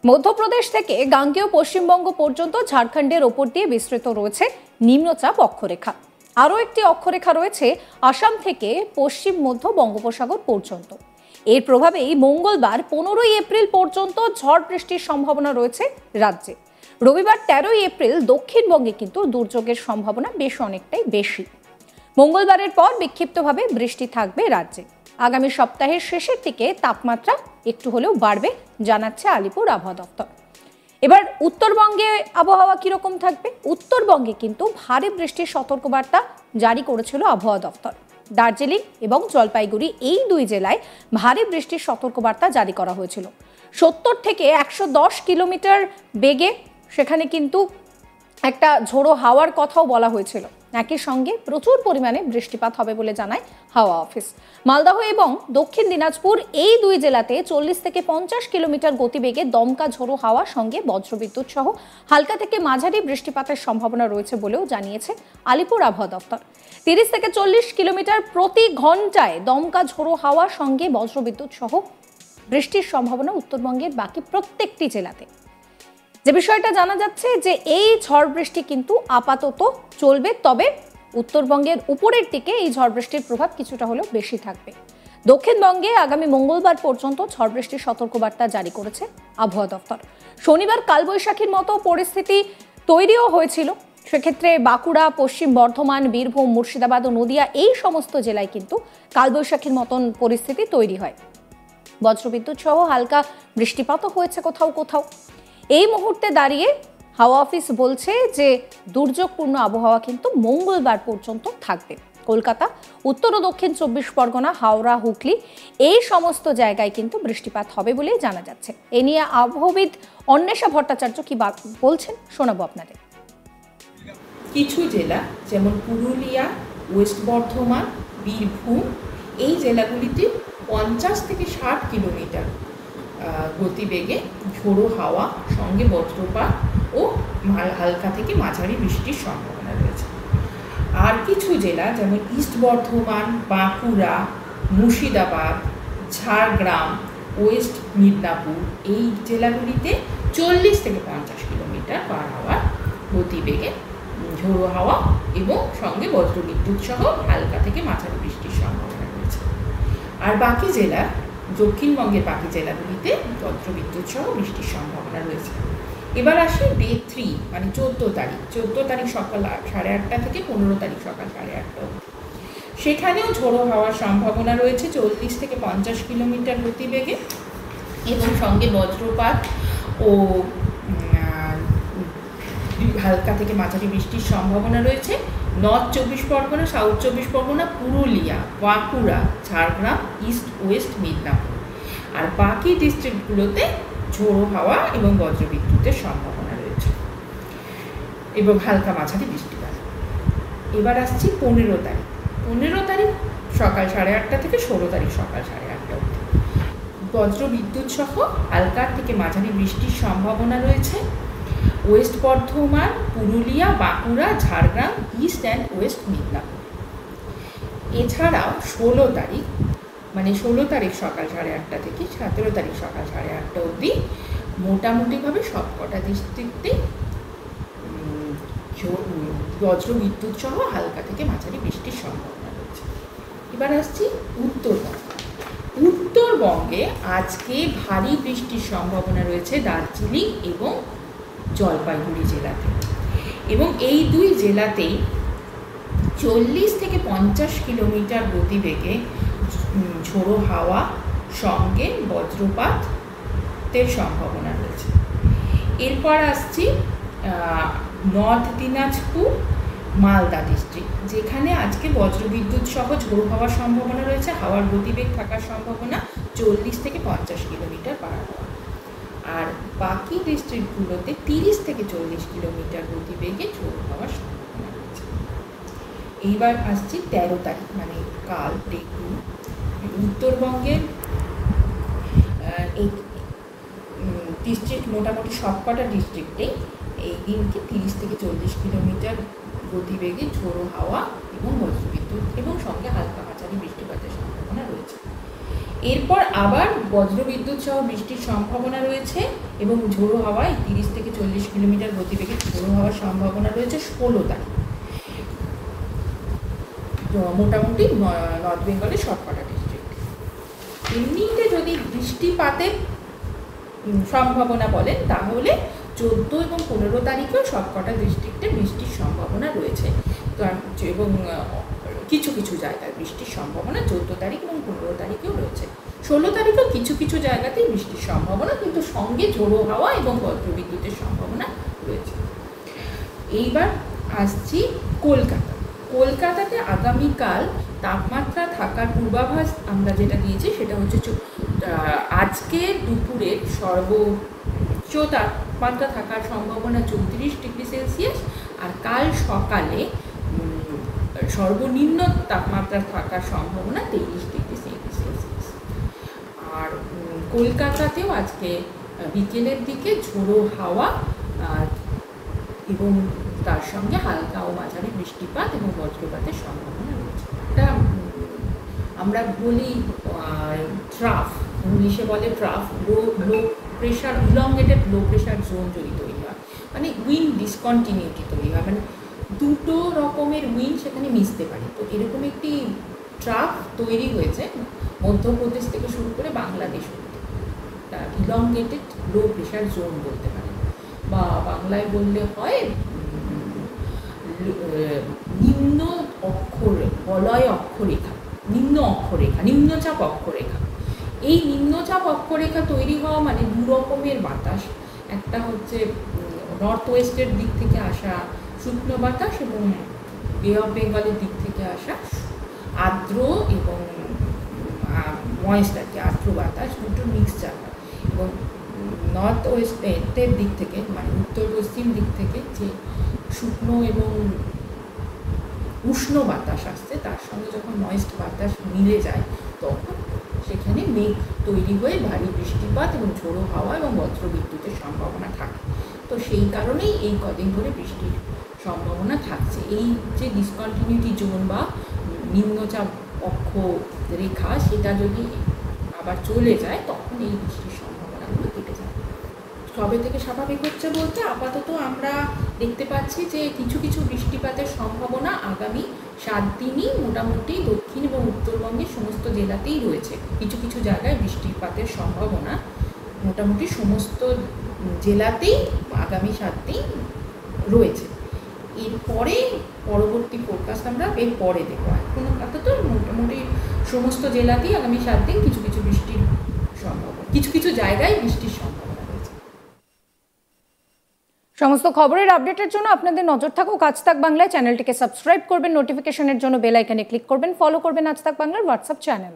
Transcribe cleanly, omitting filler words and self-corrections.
মধ্যপ্রদেশ থেকে গাঙ্গেয় পশ্চিমবঙ্গ পর্যন্ত ঝাড়খণ্ডের ওপর দিয়ে বিস্তৃত রয়েছে নিম্নচাপ অক্ষরেখা। আরও একটি অক্ষরেখা রয়েছে আসাম থেকে পশ্চিম মধ্য বঙ্গোপসাগর পর্যন্ত। এর প্রভাবেই মঙ্গলবার 15 এপ্রিল পর্যন্ত ঝড় বৃষ্টির সম্ভাবনা রয়েছে রাজ্যে। রবিবার 13 এপ্রিল দক্ষিণবঙ্গে কিন্তু দুর্যোগের সম্ভাবনা বেশ অনেকটাই বেশি। মঙ্গলবারের পর বিক্ষিপ্তভাবে বৃষ্টি থাকবে রাজ্যে। আগামী সপ্তাহের শেষের দিকে তাপমাত্রা একটু হলেও বাড়বে জানাচ্ছে আলিপুর আবহাওয়া দপ্তর। এবার উত্তরবঙ্গে আবহাওয়া কিরকম থাকবে? উত্তরবঙ্গে কিন্তু ভারী বৃষ্টির সতর্কবার্তা জারি করেছিল আবহাওয়া দপ্তর। দার্জিলিং এবং জলপাইগুড়ি এই দুই জেলায় ভারী বৃষ্টির সতর্কবার্তা জারি করা হয়েছিল। 70 থেকে 110 কিলোমিটার বেগে সেখানে কিন্তু একটা ঝোড়ো হাওয়ার কথাও বলা হয়েছিল। একই সঙ্গে প্রচুর পরিমাণে বৃষ্টিপাত হবে বলে জানায় হাওয়া অফিস। মালদহ এবং দক্ষিণ দিনাজপুর এই দুই জেলাতে 40 থেকে 50 কিলোমিটার গতিবেগে দমকা ঝোড়ো হাওয়া সঙ্গে বজ্রবিদ্যুৎ সহ হালকা থেকে মাঝারি বৃষ্টিপাতের সম্ভাবনা রয়েছে বলেও জানিয়েছে আলিপুর আবহাওয়া দপ্তর। 30 থেকে 40 কিলোমিটার প্রতি ঘন্টায় দমকা ঝোড়ো হাওয়া সঙ্গে বজ্রবিদ্যুৎ সহ বৃষ্টির সম্ভাবনা উত্তরবঙ্গের বাকি প্রত্যেকটি জেলাতে। যে বিষয়টা জানা যাচ্ছে যে এই ঝড় বৃষ্টি কিন্তু আপাতত চলবে, তবে উত্তরবঙ্গের উপরের দিকে এই ঝড় বৃষ্টির প্রভাব কিছুটা হলেও বেশি থাকবে। দক্ষিণবঙ্গে আগামী মঙ্গলবার পর্যন্ত ঝড় বৃষ্টির সতর্কবার্তা জারি করেছে আবহাওয়া দপ্তর। শনিবার কালবৈশাখীর মতো পরিস্থিতি তৈরিও হয়েছিল। সেক্ষেত্রে বাঁকুড়া, পশ্চিম বর্ধমান, বীরভূম, মুর্শিদাবাদ ও নদিয়া এই সমস্ত জেলায় কিন্তু কালবৈশাখীর মতন পরিস্থিতি তৈরি হয়। বজ্রবিদ্যুৎ সহ হালকা বৃষ্টিপাতও হয়েছে কোথাও কোথাও। এই মুহূর্তে দাঁড়িয়ে হাওয়া অফিস বলছে যে দুর্যোগপূর্ণ আবহাওয়া কিন্তু মঙ্গলবার পর্যন্ত থাকবে। কলকাতা, উত্তর ও দক্ষিণ 24 পরগনা, হাওড়া, হুগলি এই সমস্ত জায়গায় কিন্তু বৃষ্টিপাত হবে বলেই জানা যাচ্ছে। এ নিয়ে আবহাওয়াবিদ অন্বেষা ভট্টাচার্য কি বলছেন শোনাবো আপনাদের। কিছু জেলা যেমন পুরুলিয়া, ওয়েস্ট বর্ধমান, বীরভূম এই জেলাগুলিতে 50 থেকে 60 কিলোমিটার গতিবেগে ঝোড়ো হাওয়া সঙ্গে বজ্রপাত ও হালকা থেকে মাঝারি বৃষ্টির সম্ভাবনা রয়েছে। আর কিছু জেলা যেমন ইস্ট বর্ধমান, বাঁকুড়া, মুর্শিদাবাদ, ঝাড়গ্রাম, ওয়েস্ট মিদনাপুর এই জেলাগুলিতে 40 থেকে 50 কিলোমিটার পার হাওয়ার গতিবেগে ঝোড়ো হাওয়া এবং সঙ্গে বজ্রবিদ্যুৎ সহ হালকা থেকে মাঝারি বৃষ্টির সম্ভাবনা রয়েছে। আর বাকি জেলা, দক্ষিণবঙ্গের বাকি জেলাগুলিতে বজ্রবিদ্যুৎ সহ বৃষ্টির সম্ভাবনা রয়েছে। এবার আসি ডে 3 মানে 14 তারিখ সকাল 8:30 থেকে 15 তারিখ সকাল 8:30 অবধি। সেখানেও ঝোড়ো হওয়ার সম্ভাবনা রয়েছে 40 থেকে 50 কিলোমিটার গতিবেগে এবং সঙ্গে বজ্রপাত ও হালকা থেকে মাঝারি বৃষ্টির সম্ভাবনা রয়েছে। North 24 Pargana, south 24 Pargana, Purulia, Bankura, Jhargram, east west Midnapore আর বাকি ডিস্ট্রিক্টগুলোতে ঝোড়ো হাওয়া এবং বজ্রবিদ্যুতের সম্ভাবনা রয়েছে এবং হালকা মাঝারি বৃষ্টিপাত। এবার আসছি 15 তারিখ সকাল 8:30 থেকে 16 তারিখ সকাল 8:30 অবধি। বজ্রবিদ্যুৎ সহ হালকা থেকে মাঝারি বৃষ্টির সম্ভাবনা রয়েছে West Bardhaman, Purulia, Bankura, Jhargram, east and West Midnapore. এছাড়াও 16 তারিখ সকাল 8:30 থেকে 17 তারিখ সকাল 8:30 অবধি মোটামুটিভাবে সবকটা ডিস্ট্রিক্টে বজ্রবিদ্যুৎ সহ হালকা থেকে মাঝারি বৃষ্টির সম্ভাবনা রয়েছে। এবার আসছি উত্তরবঙ্গে আজকে ভারী বৃষ্টির সম্ভাবনা রয়েছে দার্জিলিং এবং জলপাইগুড়ি জেলাতে এবং এই দুই জেলাতেই 40 থেকে 50 কিলোমিটার গতিবেগে ঝোড়ো হাওয়া সঙ্গে বজ্রপাতের সম্ভাবনা রয়েছে। এরপর আসছি নর্থ দিনাজপুর, মালদা ডিস্ট্রিক্ট, যেখানে আজকে বজ্রবিদ্যুৎ সহ ঝোড়ো হওয়ার সম্ভাবনা রয়েছে। হাওয়ার গতিবেগ থাকার সম্ভাবনা 40 থেকে 50 কিলোমিটার পার হাওয়া। আর বাকি ডিস্ট্রিক্টগুলোতে 30 থেকে 40 কিলোমিটার গতিবেগে ঝোড়ো হওয়ার সম্ভাবনা রয়েছে। এইবার আসছি 13 তারিখ মানে কাল ডে 2। উত্তরবঙ্গের এই ডিস্ট্রিক্ট মোটামুটি সবকটা ডিস্ট্রিক্টেই এই দিনকে 30 থেকে 40 কিলোমিটার গতিবেগে ঝোড়ো হাওয়া এবং বজ্রবিদ্যুৎ এবং সঙ্গে হালকা মাঝারি বৃষ্টিপাতের সম্ভাবনা রয়েছে। এরপর আবার বজ্রবিদ্যুৎ সহ বৃষ্টির সম্ভাবনা রয়েছে এবং ঝোড়ো হাওয়ায় 30 থেকে 40 কিলোমিটার গতিবেগে ঝোড়ো হওয়ার সম্ভাবনা রয়েছে 16 তারিখ। মোটামুটি নর্থ বেঙ্গলের সবকটা ডিস্ট্রিক্ট। এমনিতে যদি বৃষ্টিপাতের সম্ভাবনা বলেন তাহলে 14 এবং 15 তারিখেও সবকটা ডিস্ট্রিক্টে বৃষ্টির সম্ভাবনা রয়েছে। তো এবং কিছু কিছু জায়গায় বৃষ্টির সম্ভাবনা 14 তারিখ এবং 15 তারিখেও রয়েছে। 16 তারিখেও কিছু কিছু জায়গাতেই বৃষ্টির সম্ভাবনা, কিন্তু সঙ্গে ঝোড়ো হাওয়া এবং বজ্রবিদ্যুতের সম্ভাবনা রয়েছে। এইবার আসছি কলকাতা। কলকাতাতে আগামীকাল তাপমাত্রা থাকার পূর্বাভাস আমরা যেটা দিয়েছি সেটা হচ্ছে আজকে দুপুরের সর্বোচ্চ তাপমাত্রা থাকার সম্ভাবনা 34 ডিগ্রি সেলসিয়াস, আর কাল সকালে সর্বনিম্ন তাপমাত্রা থাকার সম্ভাবনা 23 ডিগ্রি সেলসিয়াস। আর কলকাতাতেও আজকে বিকেলের দিকে ঝোড়ো হাওয়া এবং তার সঙ্গে হালকা ও মাঝারি বৃষ্টিপাত এবং বজ্রপাতের সম্ভাবনা রয়েছে। এটা আমরা বলি ট্রাফ, ইংলিশে বলে trough, low pressure, elongated low pressure zone যদি তৈরি হয়, মানে উইন্ড ডিসকন্টিনিউটি তৈরি হয়, মানে দুটো রকমের উইন্ড সেখানে মিশতে পারে। তো এরকম একটি ট্রাফ তৈরি হয়েছে মধ্যপ্রদেশ থেকে শুরু করে বাংলাদেশ অবধি। ইলংগেটেড লো প্রেশার জোন বলতে পারে, বা বাংলায় বললে হয় নিম্ন বলয় অক্ষরেখা, নিম্নচাপ অক্ষরেখা। এই নিম্নচাপ অক্ষরেখা তৈরি হওয়া মানে দু রকমের বাতাস, একটা হচ্ছে নর্থ ওয়েস্টের দিক থেকে আসা শুকনো বাতাস এবং বে অফ বেঙ্গলের দিক থেকে আসা আর্দ্র এবং ময়েস্ট আর কি, আর্দ্র বাতাস, দুটো মিক্সচার হয়। এবং নর্থ ওয়েস্টের দিক থেকে মানে উত্তর পশ্চিম দিক থেকে যে শুকনো এবং উষ্ণ বাতাস আসছে তার সঙ্গে যখন ময়েস্ট বাতাস মিলে যায় তখন সেখানে মেঘ তৈরি হয়ে ভারী বৃষ্টিপাত এবং ঝোড়ো হাওয়া এবং বজ্রবিদ্যুতের সম্ভাবনা থাকে। তো সেই কারণেই এই কদিন ধরে বৃষ্টির সম্ভাবনা থাকছে। এই যে ডিসকন্টিনিউটি জোন বা নিম্নচাপ অক্ষরেখা সেটা যদি আবার চলে যায় তখন এই বৃষ্টির সম্ভাবনাগুলো কেটে যায়। কবে থেকে স্বাভাবিক হচ্ছে বলতে আপাতত আমরা দেখতে পাচ্ছি যে কিছু কিছু বৃষ্টিপাতের সম্ভাবনা আগামী 7 দিনই মোটামুটি দক্ষিণ এবং উত্তরবঙ্গের সমস্ত জেলাতেই রয়েছে। কিছু কিছু জায়গায় বৃষ্টিপাতের সম্ভাবনা মোটামুটি সমস্ত জেলাতেই আগামী 7 দিন রয়েছে। এরপরে পরবর্তী ফোরকাস্ট আমরা এর পরে দেখব। এখন আপাতত মোটামুটি সমস্ত জেলাতেই আগামী 7 দিন কিছু কিছু বৃষ্টির সম্ভাবনা, কিছু কিছু জায়গায় বৃষ্টির সম্ভাবনা। সমস্ত খবরের আপডেটের জন্য আপনাদের নজর থাকুক আজ তাক বাংলায়। চ্যানেলটিকে সাবস্ক্রাইব করবেন, নোটিফিকেশনের জন্য বেল আইকনে ক্লিক করবেন, ফলো করবেন আজ তাক বাংলার হোয়াটসঅ্যাপ চ্যানেল।